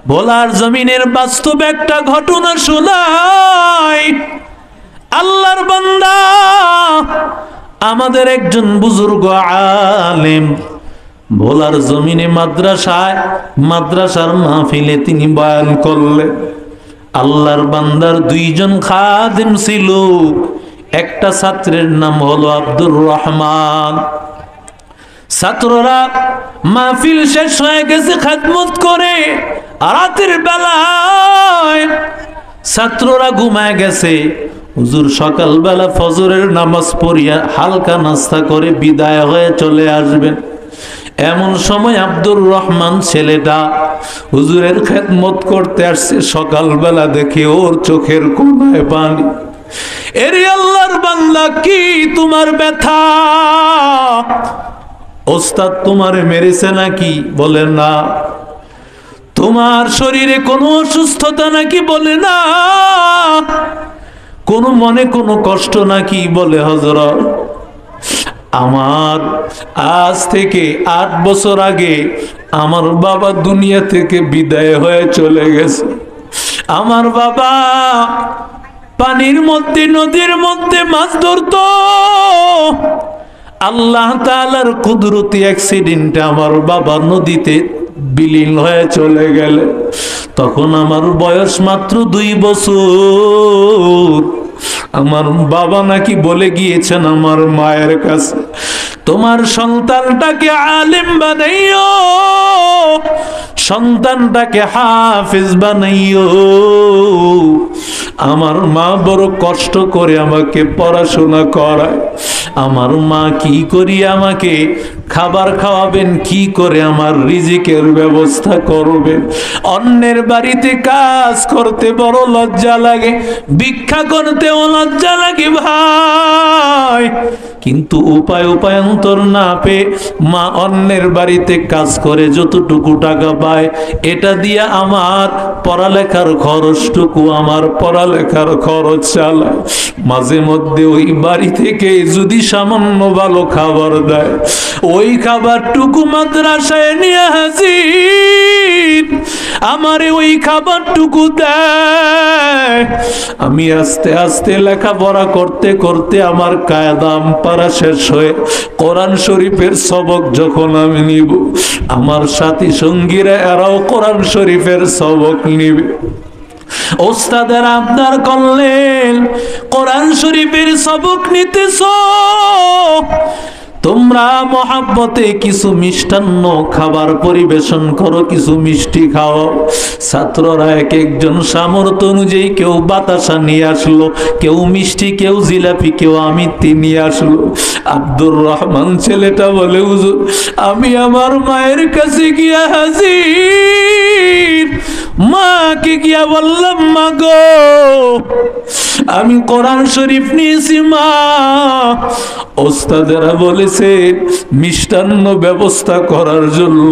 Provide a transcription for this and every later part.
ভোলার জমিনের বাস্তব একটা ঘটনা শোনাই। আল্লাহর বান্দা আমাদের একজন বুজুর্গ আলেম ভোলার জমিনে মাদ্রাসার মাহফিলে তিনি বয়ান করলেন। আল্লাহর বান্দার দুইজন খাদেম ছিল, একটা ছাত্রের নাম হলো আব্দুর রহমান। ছাত্ররা মাহফিল শেষ হয়ে গেছে খেদমত করে, রাতের বেলায় ছাত্ররা ঘুমায় গেছে। হুজুর সকালবেলা ফজরের নামাজ পড়িয়া হালকা নাস্তা করে বিদায় হয়ে চলে আসবেন। এমন সময় আব্দুর রহমান ছেলেটা হুজুরের খেদমত করতে আসছে। সকালবেলা দেখে ওর চোখের কোণায় পানি। এরে আল্লাহর বান্দা, কি তোমার ব্যথা? ওস্তাদ তোমারে মেরেছে নাকি? বলে না। তোমার শরীরে কোনো অসুস্থতা নাকি? বলে না। কোন মনে কোনো কষ্ট নাকি? বলে হযরত আমার আজ থেকে 8 বছর আগে আমার বাবা দুনিয়া থেকে বিদায় হয়ে চলে গেছে। আমার বাবা পানির মধ্যে, নদীর মধ্যে মাছ ধরতো। আল্লাহ তাআলার কুদরতি অ্যাক্সিডেন্টে আমার বাবা নদীতে বিলীন হয়ে চলে গেলে তখন আমার বয়স মাত্র 2 বছর। আমার বাবা নাকি বলে গিয়েছেন আমার মায়ের কাছে, তোমার সন্তানটাকে আলেম বানাইও, সন্তানটাকে হাফেজ বানাইও। আমার মা বড় কষ্ট করে আমাকে পড়াশোনা করায়। আমার মা কি করি আমাকে খাবার খাওয়াবেন, কি করে আমার রিজিকের ব্যবস্থা করবেন। অন্যের বাড়িতে কাজ করতে বড় লজ্জা লাগে, ভিক্ষা করতেও লজ্জা লাগে ভাই। কিন্তু উপায়ন্তর না পেয়ে মা অন্যের বাড়িতে কাজ করে যতটুকু টাকা পায় এটা দিয়ে আমার পড়ালেখার খরচটুকু, আমার পড়ালেখার খরচ চালায়। মাঝে মধ্যে ওই বাড়ি থেকে যদি সামান্য ভালো খাবার দেয়, ওই খাবারটুকু মাদ্রাসায় নিয়ে হাজির, আমারে ওই খাবারটুকু দেয়। আমি আস্তে আস্তে লেখাপড়া করতে করতে আমার কায়দাম পারা শেষ হয়ে কোরআন শরীফের সবক যখন আমি নিব, আমার সাথী সঙ্গীরা এরাও কোরআন শরীফের সবক নিবে। ওস্তাদের আবদার করলেন, কোরআন শরীফের সবক নিতেছ, তোমরা মহাব্বতে কিছু মিষ্টান্ন খাবার পরিবেশন করো, কিছু মিষ্টি খাও। ছাত্ররা এক একজন সামর্থ্য অনুযায়ী কেউ বাতাসা নিয়ে আসলো, কেউ মিষ্টি, কেউ জিলাপি, কেউ আমিত্তি নিয়ে আসলো। আব্দুর রহমান ছেলেটা বলে, হুজুর আমি আমার মায়ের কাছে গিয়া হাজির। মাকে গিয়া বললাম, মা গো আমি কোরআন শরীফ নিয়েছি মা। ওস্তাদেরা বলেছে মিষ্টান্ন ব্যবস্থা করার জন্য।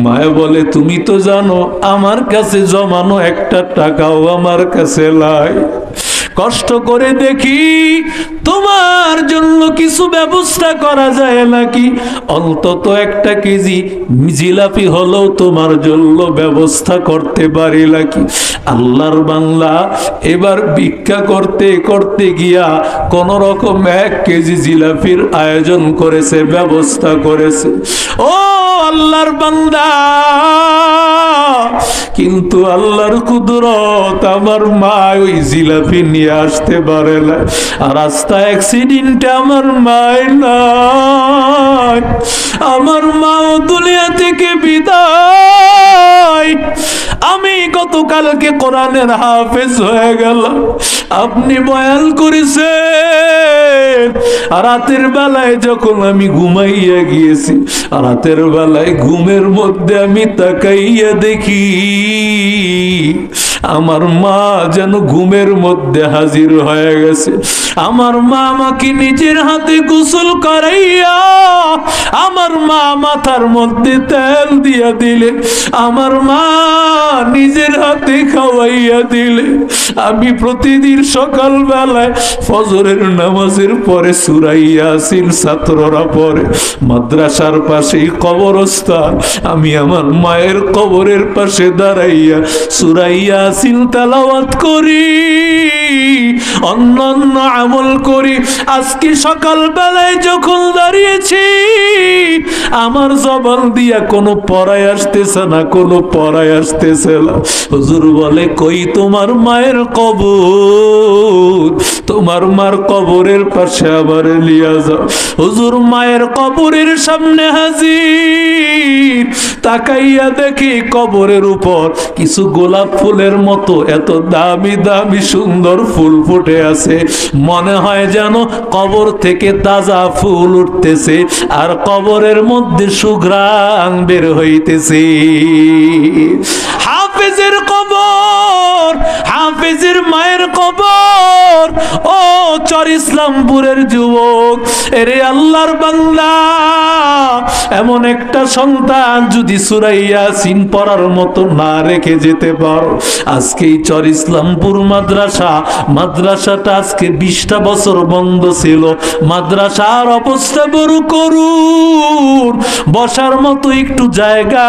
মায়া বলে, তুমি তো জানো আমার কাছে জমানো একটা টাকাও আমার কাছে নাই। কষ্ট করে দেখি তোমার জন্য কিছু ব্যবস্থা করা যায় নাকি, অন্তত 1 কেজি জিলাপি হলেও তোমার জন্য ব্যবস্থা করতে পারি নাকি। আল্লাহর বাংলা এবার ভিক্ষা করতে করতে গিয়া কোন রকম 1 কেজি জিলাপির আয়োজন করেছে, ব্যবস্থা করেছে। ও আল্লাহর বান্দা, কিন্তু আল্লাহর কুদরত, আমার মা ওই জিলাপি নিয়ে আসতে পারে না। আর রাস্তায় অ্যাক্সিডেন্টে আমার মায়ের নাই, আমার মা দুনিয়া থেকে বিদায়। আমি গতকালকে কোরআনের হাফেজ হয়ে গেলাম। আপনি বয়ান করেছেন রাতের বেলায় যখন আমি ঘুমাইয়া গিয়েছি, রাতের বেলায় ঘুমের মধ্যে আমি তাকাইয়া দেখি আমার মা যেন ঘুমের মধ্যে হাজির হয়ে গেছে। আমার মা আমাকে নিজের হাতে গোসল করাইয়া আমার মা মাথার মধ্যে তেল দিয়া দিলেন। আমার মা নিজের হাতে খাওয়াইয়া দিলে আমি প্রতিদিন সকাল বেলায় ফজরের নামাজের পরে সূরা ইয়াসিন ছাত্ররা পড়ে, মাদ্রাসার পাশেই কবরস্থান, আমি আমার মায়ের কবরের পাশে দাঁড়াইয়া সূরা ইয়াসিন তেলাওয়াত করি, অন্যান্য আমল করি। আজকে সকাল বেলায় যখন দাঁড়িয়েছি আমার জবান দিয়া কোনো পড়ায় আসতেছে না, কোনো পড়ায় আসতেছে না। হুজুর বলে, কই তোমার মায়ের কবর? তোমার মার কবরের পাশে আবার লিয়া যাও। হুজুর মায়ের কবরের সামনে হাজির, তাকাইয়া দেখি কবরের উপর কিছু গোলাপ ফুলের মতো এত দামি দামি সুন্দর ফুল ফুটে আছে, মনে হয় যেন কবর থেকে তাজা ফুল উঠতেছে আর কবরের মধ্যে সুঘ্রাণ বের হইতেছে। হাফেজের কবর, হাফেজের মায়ের কবর। ও চর ইসলামপুরের যুবক, এরে আল্লাহর বান্দা, এমন একটা সন্তান যদি সূরা ইয়াসিন পড়ার মতো না রেখে যেতে পারো। আজকে চর ইসলামপুর মাদ্রাসাটা আজকে 20টা বছর বন্ধ ছিল। মাদ্রাসার অবস্থা বড় করুন, বসার মতো একটু জায়গা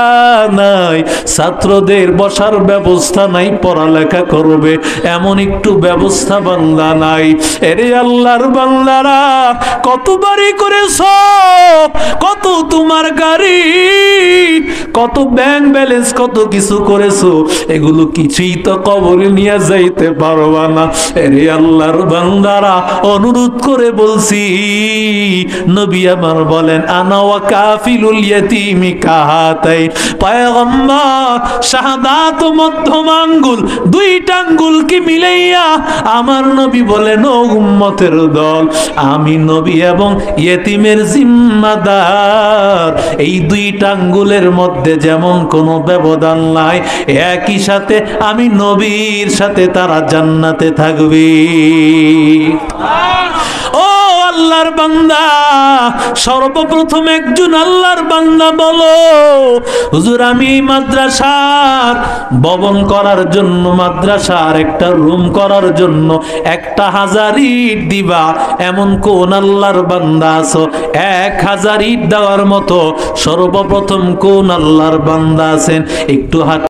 নাই, ছাত্রদের বসার ব্যবস্থা নাই, পড়ালেখা করবে এমন একটু ব্যবস্থা বান্দা নাই। এরে আল্লাহর বান্দারা, কত বাড়ি করেছো, কত তোমার গাড়ি, কত ব্যাংক ব্যালেন্স, কত কিছু করেছো, এগুলো কিছুই তো কবরে নিয়ে যাইতে পারবা না। এরে আল্লাহর বান্দারা, অনুরোধ করে বলছি, নবী আমার বলেন, আনা ওয়া কাফিলুল ইয়াতীমি কাহাতাই। পয়গম্বর শাহাদাত মধ্যম আঙ্গুল, দুইটা আঙ্গুলকে মিলাইয়া আমার নবী বলেন, ও উম্মতের দল, আমি নবী এবং ইয়েতিমের জিম্মাদার। এই দুইটা আঙ্গুলের মধ্যে যেমন কোনো ব্যবধান নাই, একই সাথে আমি নবীর সাথে তারা জান্নাতে থাকবে। ও আল্লাহর বান্দা, সর্বপ্রথম একজন আল্লাহর বান্দা বলো, হুজুর আমি মাদ্রাসার ভবন করার জন্য, মাদ্রাসার একটা রুম করার জন্য 1000 ইট দিবা, এমন কোন আল্লাহর বান্দা আছো? 1000 ইট দেওয়ার মতো সর্বপ্রথম কোন আল্লাহর বান্দা আছেন? একটু হাত